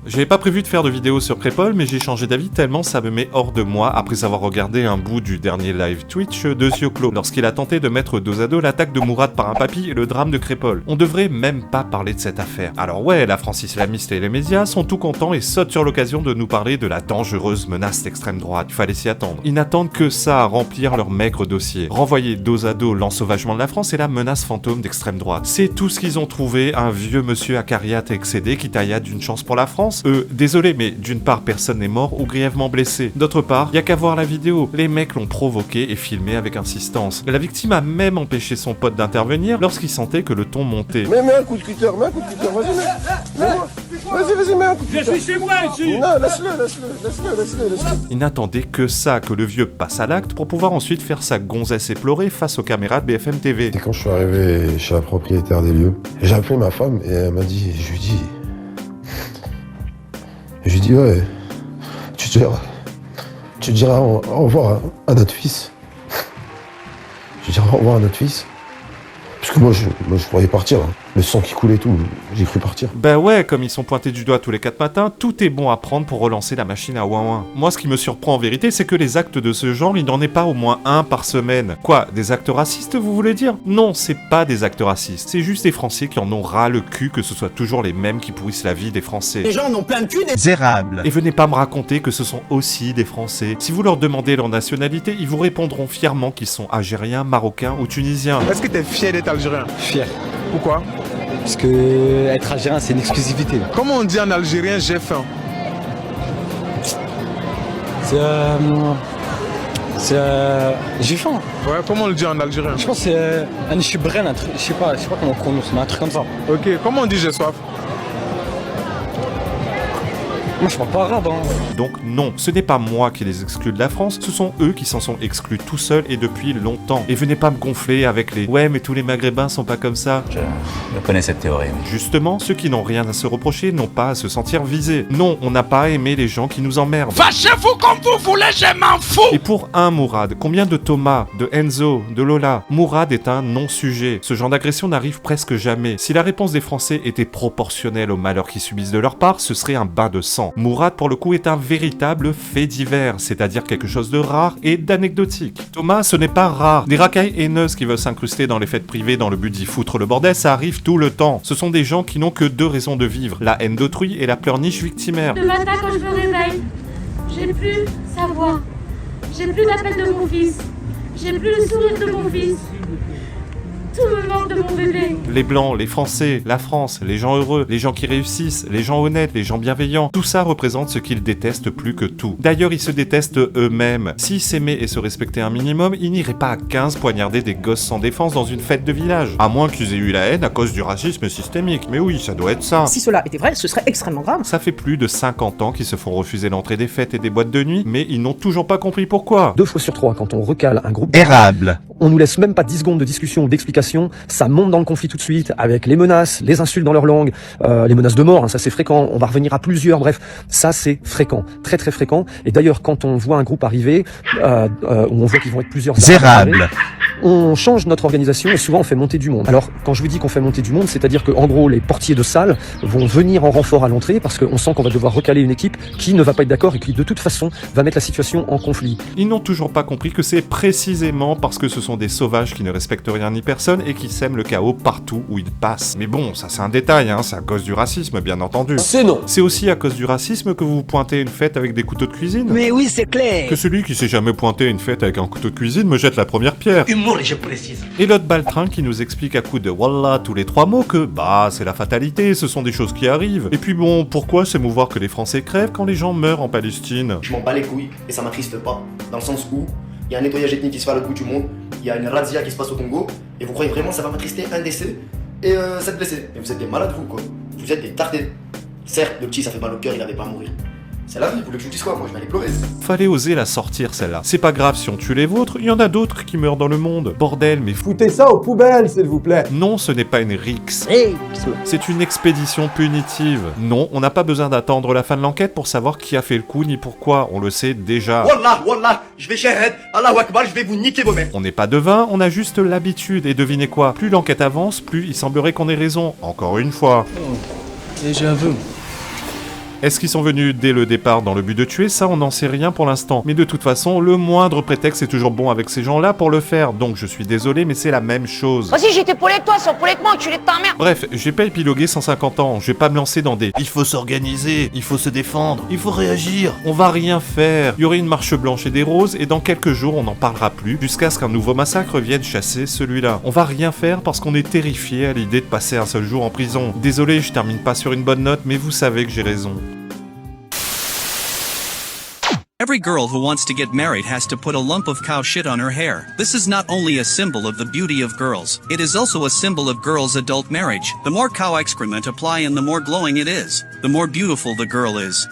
J'avais pas prévu de faire de vidéo sur Crépol, mais j'ai changé d'avis tellement ça me met hors de moi après avoir regardé un bout du dernier live Twitch de Zioclo, lorsqu'il a tenté de mettre dos à dos l'attaque de Mourad par un papy et le drame de Crépol. On devrait même pas parler de cette affaire. Alors ouais, la France islamiste et les médias sont tout contents et sautent sur l'occasion de nous parler de la dangereuse menace d'extrême droite. Il fallait s'y attendre. Ils n'attendent que ça à remplir leur maigre dossier. Renvoyer dos à dos l'ensauvagement de la France et la menace fantôme d'extrême droite. C'est tout ce qu'ils ont trouvé, un vieux monsieur acariate excédé qui tailla d'une chance pour la France. Désolé, mais d'une part, personne n'est mort ou grièvement blessé. D'autre part, y a qu'à voir la vidéo. Les mecs l'ont provoqué et filmé avec insistance. La victime a même empêché son pote d'intervenir lorsqu'il sentait que le ton montait. Mets un coup de cutter, vas-y, mets un coup de cutter. Je suis chez moi ici. Non, laisse-le. Il n'attendait que ça, que le vieux passe à l'acte pour pouvoir ensuite faire sa gonzesse éplorée face aux caméras de BFM TV. Et quand je suis arrivé chez la propriétaire des lieux, j'ai appelé ma femme et elle m'a dit, je lui dis ouais, tu diras au revoir à notre fils. Je dirai au revoir à notre fils. Parce que moi je croyais partir, hein. Le sang qui coulait et tout, j'ai cru partir. Bah ouais, comme ils sont pointés du doigt tous les 4 matins, tout est bon à prendre pour relancer la machine à ouin-ouin. Moi ce qui me surprend en vérité, c'est que les actes de ce genre, il n'en est pas au moins un par semaine. Quoi, des actes racistes vous voulez dire? Non, c'est pas des actes racistes, c'est juste des Français qui en ont ras le cul que ce soit toujours les mêmes qui pourrissent la vie des Français. Les gens en ont plein de cul des misérables. Et venez pas me raconter que ce sont aussi des Français. Si vous leur demandez leur nationalité, ils vous répondront fièrement qu'ils sont algériens, marocains ou tunisiens. Est-ce que t'es fier d'être algérien? Fier. Pourquoi? Parce que être algérien, c'est une exclusivité. Comment on dit en algérien j'ai faim? J'ai faim. Ouais, comment on le dit en algérien? Je pense que c'est un chibren, je sais pas comment on prononce, mais un truc comme ça. Ok, comment on dit j'ai soif? Moi je parle pas arabe, hein. Donc non, ce n'est pas moi qui les exclus de la France, ce sont eux qui s'en sont exclus tout seuls et depuis longtemps. Et venez pas me gonfler avec les « ouais mais tous les maghrébins sont pas comme ça ». Je connais cette théorie. Justement, ceux qui n'ont rien à se reprocher n'ont pas à se sentir visés. Non, on n'a pas à aimer les gens qui nous emmerdent. Fâchez-vous comme vous voulez, je m'en fous. Et pour un Mourad, combien de Thomas, de Enzo, de Lola? Mourad est un non-sujet. Ce genre d'agression n'arrive presque jamais. Si la réponse des Français était proportionnelle au malheur qu'ils subissent de leur part, ce serait un bain de sang. Mourad, pour le coup, est un véritable fait divers, c'est-à-dire quelque chose de rare et d'anecdotique. Thomas, ce n'est pas rare. Des racailles haineuses qui veulent s'incruster dans les fêtes privées dans le but d'y foutre le bordel, ça arrive tout le temps. Ce sont des gens qui n'ont que 2 raisons de vivre, la haine d'autrui et la pleurniche victimaire. Le matin, quand je me réveille, j'ai plus sa voix, j'ai plus l'appel de mon fils, j'ai plus le sourire de mon fils. Tout me manque de mon bébé. Les Blancs, les Français, la France, les gens heureux, les gens qui réussissent, les gens honnêtes, les gens bienveillants, tout ça représente ce qu'ils détestent plus que tout. D'ailleurs, ils se détestent eux-mêmes. S'ils s'aimaient et se respectaient un minimum, ils n'iraient pas à 15 poignarder des gosses sans défense dans une fête de village. À moins qu'ils aient eu la haine à cause du racisme systémique. Mais oui, ça doit être ça. Si cela était vrai, ce serait extrêmement grave. Ça fait plus de 50 ans qu'ils se font refuser l'entrée des fêtes et des boîtes de nuit, mais ils n'ont toujours pas compris pourquoi. 2 fois sur 3, quand on recale un groupe Érable. on nous laisse même pas 10 secondes de discussion ou d'explication, ça monte dans le conflit tout de suite, avec les menaces, les insultes dans leur langue, les menaces de mort, hein, ça c'est fréquent, on va revenir à plusieurs, bref, ça c'est fréquent, très très fréquent, et d'ailleurs quand on voit un groupe arriver, où on voit qu'ils vont être plusieurs... Érable. On change notre organisation et souvent on fait monter du monde. Alors quand je vous dis qu'on fait monter du monde, c'est-à-dire que en gros les portiers de salle vont venir en renfort à l'entrée parce qu'on sent qu'on va devoir recaler une équipe qui ne va pas être d'accord et qui de toute façon va mettre la situation en conflit. Ils n'ont toujours pas compris que c'est précisément parce que ce sont des sauvages qui ne respectent rien ni personne et qui sèment le chaos partout où ils passent. Mais bon, ça c'est un détail, hein, c'est à cause du racisme bien entendu. C'est non. C'est aussi à cause du racisme que vous vous pointez à une fête avec des couteaux de cuisine. Mais oui, c'est clair. Que celui qui s'est jamais pointé à une fête avec un couteau de cuisine me jette la première pierre. Humour, je précise. Et l'autre baltrin qui nous explique à coups de wallah tous les 3 mots que bah c'est la fatalité, ce sont des choses qui arrivent. Et puis bon, pourquoi s'émouvoir que les Français crèvent quand les gens meurent en Palestine? Je m'en bats les couilles et ça m'attriste pas, dans le sens où il y a un nettoyage ethnique qui se fait à l'autre bout du monde, il y a une razzia qui se passe au Congo, et vous croyez vraiment que ça va m'attrister un décès et 7 blessés? Mais vous êtes des malades vous quoi, vous êtes des tardés. Certes, le petit ça fait mal au cœur, il avait pas à mourir. C'est la vie, vous voulez que je vous dise quoi? Moi je vais aller pleurer. Fallait oser la sortir celle-là. C'est pas grave si on tue les vôtres, il y en a d'autres qui meurent dans le monde. Bordel, mais foutez ça aux poubelles, s'il vous plaît. Non, ce n'est pas une rixe. C'est une expédition punitive. Non, on n'a pas besoin d'attendre la fin de l'enquête pour savoir qui a fait le coup ni pourquoi, on le sait déjà. Wallah, wallah, je vais shahed, Allahu Akbar, je vais vous niquer vos mères. On n'est pas devin, on a juste l'habitude. Et devinez quoi? Plus l'enquête avance, plus il semblerait qu'on ait raison. Encore une fois. Et j'avoue. Est-ce qu'ils sont venus dès le départ dans le but de tuer? Ça, on n'en sait rien pour l'instant. Mais de toute façon, le moindre prétexte est toujours bon avec ces gens-là pour le faire. Donc je suis désolé, mais c'est la même chose. Vas-y, j'étais poulé avec toi, sans poulet avec moi, enculé de ta mère. Bref, j'ai pas épilogué 150 ans, je vais pas me lancer dans des « il faut s'organiser, il faut se défendre, il faut réagir ». On va rien faire. Il y aurait une marche blanche et des roses, et dans quelques jours, on n'en parlera plus, jusqu'à ce qu'un nouveau massacre vienne chasser celui-là. On va rien faire parce qu'on est terrifié à l'idée de passer un seul jour en prison. Désolé, je termine pas sur une bonne note, mais vous savez que j'ai raison. Every girl who wants to get married has to put a lump of cow shit on her hair. This is not only a symbol of the beauty of girls, it is also a symbol of girls' adult marriage. The more cow excrement apply and the more glowing it is, the more beautiful the girl is.